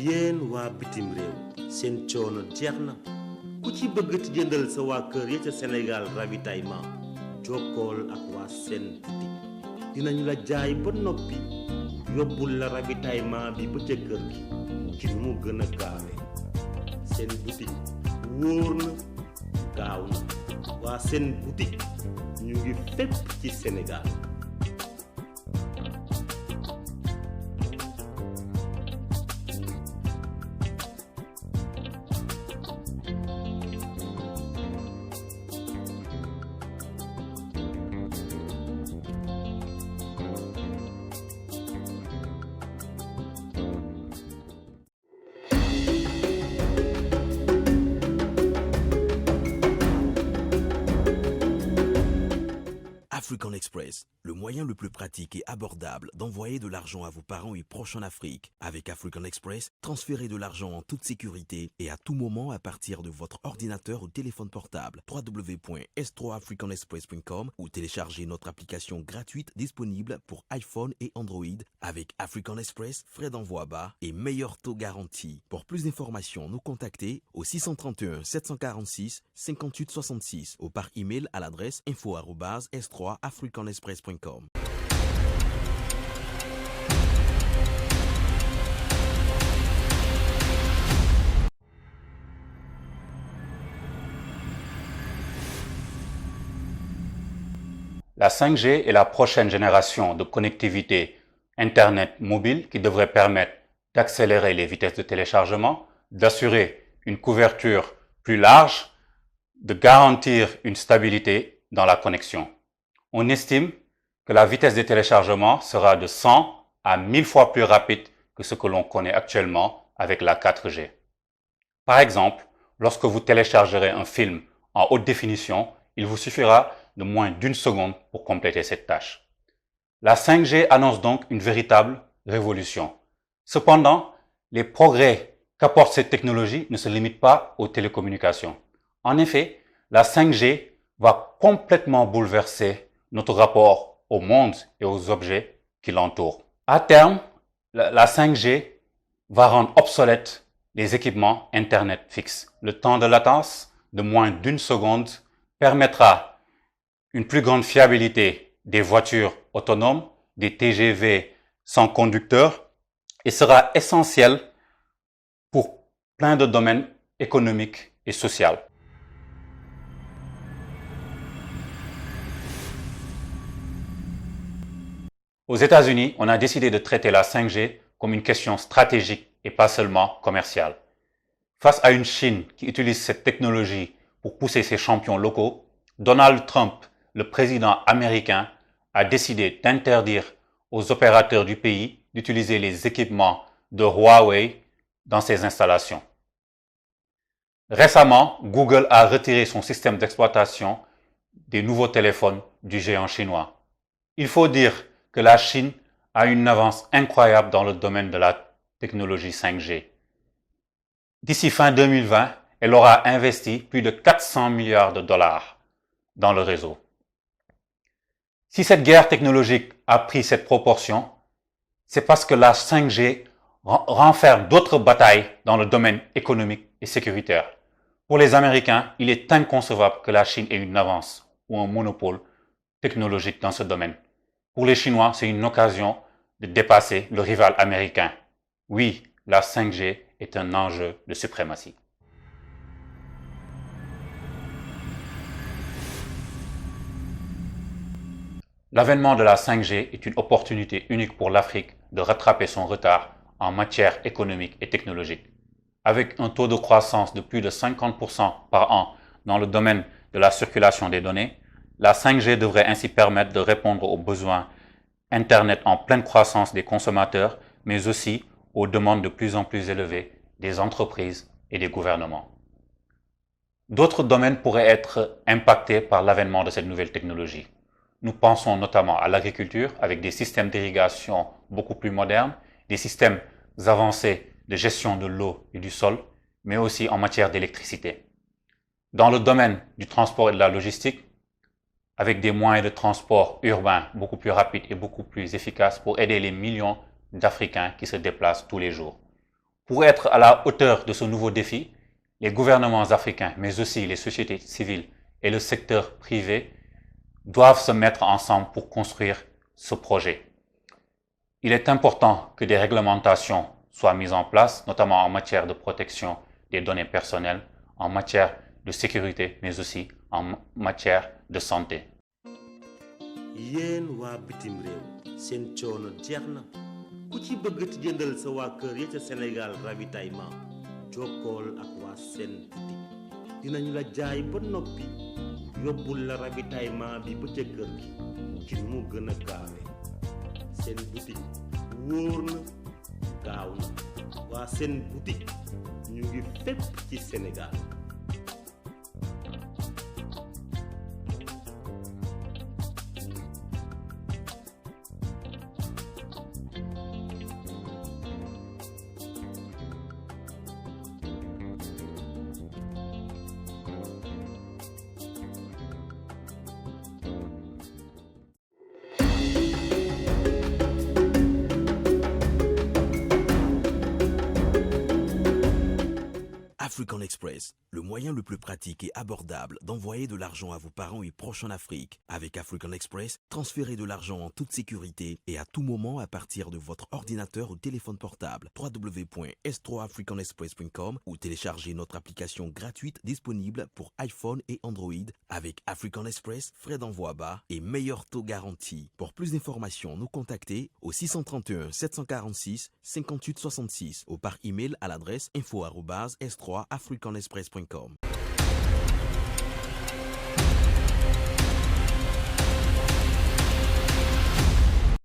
yéen waa bitim réew seen coono jeex na ku ci bëgg ti jëndal sa waa kër ya ca Sénégal ravitaillement jokkool ak waa seen boutique dinañ la jaay ba noppi yóbbul la ravitaillement bi ba ca kër gi ci mu gën a gaawee seen boutique wóor na gaaw na waa seen boutique ñu ngi fépp ci Sénégal. African Express, le moyen le plus pratique et abordable d'envoyer de l'argent à vos parents et proches en Afrique. Avec African Express, transférez de l'argent en toute sécurité et à tout moment à partir de votre ordinateur ou téléphone portable. www.s3africanexpress.com ou téléchargez notre application gratuite disponible pour iPhone et Android. Avec African Express, frais d'envoi bas et meilleur taux garanti. Pour plus d'informations, nous contactez au 631 746 58 66 ou par email à l'adresse info@s3africanexpress.com. La 5G est la prochaine génération de connectivité Internet mobile qui devrait permettre d'accélérer les vitesses de téléchargement, d'assurer une couverture plus large, de garantir une stabilité dans la connexion. On estime que la vitesse de téléchargement sera de 100 à 1000 fois plus rapide que ce que l'on connaît actuellement avec la 4G. Par exemple, lorsque vous téléchargerez un film en haute définition, il vous suffira de moins d'une seconde pour compléter cette tâche. La 5G annonce donc une véritable révolution. Cependant, les progrès qu'apporte cette technologie ne se limitent pas aux télécommunications. En effet, la 5G va complètement bouleverser notre rapport au monde et aux objets qui l'entourent. À terme, la 5G va rendre obsolètes les équipements Internet fixes. Le temps de latence de moins d'une seconde permettra une plus grande fiabilité des voitures autonomes, des TGV sans conducteur et sera essentiel pour plein de domaines économiques et sociaux. Aux États-Unis, on a décidé de traiter la 5G comme une question stratégique et pas seulement commerciale. Face à une Chine qui utilise cette technologie pour pousser ses champions locaux, Donald Trump, le président américain, a décidé d'interdire aux opérateurs du pays d'utiliser les équipements de Huawei dans ses installations. Récemment, Google a retiré son système d'exploitation des nouveaux téléphones du géant chinois. Il faut dire que la Chine a une avance incroyable dans le domaine de la technologie 5G. D'ici fin 2020, elle aura investi plus de 400 milliards de dollars dans le réseau. Si cette guerre technologique a pris cette proportion, c'est parce que la 5G renferme d'autres batailles dans le domaine économique et sécuritaire. Pour les Américains, il est inconcevable que la Chine ait une avance ou un monopole technologique dans ce domaine. Pour les Chinois, c'est une occasion de dépasser le rival américain. Oui, la 5G est un enjeu de suprématie. L'avènement de la 5G est une opportunité unique pour l'Afrique de rattraper son retard en matière économique et technologique. Avec un taux de croissance de plus de 50% par an dans le domaine de la circulation des données, la 5G devrait ainsi permettre de répondre aux besoins Internet en pleine croissance des consommateurs, mais aussi aux demandes de plus en plus élevées des entreprises et des gouvernements. D'autres domaines pourraient être impactés par l'avènement de cette nouvelle technologie. Nous pensons notamment à l'agriculture avec des systèmes d'irrigation beaucoup plus modernes, des systèmes avancés de gestion de l'eau et du sol, mais aussi en matière d'électricité. Dans le domaine du transport et de la logistique, avec des moyens de transport urbains beaucoup plus rapides et beaucoup plus efficaces pour aider les millions d'Africains qui se déplacent tous les jours. Pour être à la hauteur de ce nouveau défi, les gouvernements africains, mais aussi les sociétés civiles et le secteur privé doivent se mettre ensemble pour construire ce projet. Il est important que des réglementations soient mises en place, notamment en matière de protection des données personnelles, en matière de sécurité, mais aussi en matière de santé. yéen waa bitim réew seen coono jeex na ku ci bëgg ti jëndal sa waa kër ya ca Sénégal ravitaillement jokkool ak waa seen boutique dinañu la jaay ba noppi yóbbul la ravitaillement bi ba ca kër gi ci nu mu gën a gaawee seen boutique wóor na gaaw na waa seen boutique ñu ngi fépp ci Sénégal. African Express, le moyen le plus pratique et abordable d'envoyer de l'argent à vos parents et proches en Afrique. Avec African Express, transférez de l'argent en toute sécurité et à tout moment à partir de votre ordinateur ou téléphone portable. www.s3africanexpress.com ou téléchargez notre application gratuite disponible pour iPhone et Android. Avec African Express, frais d'envoi bas et meilleur taux garanti. Pour plus d'informations, nous contactez au 631 746 58 66 ou par email à l'adresse info@s3africanexpress.com.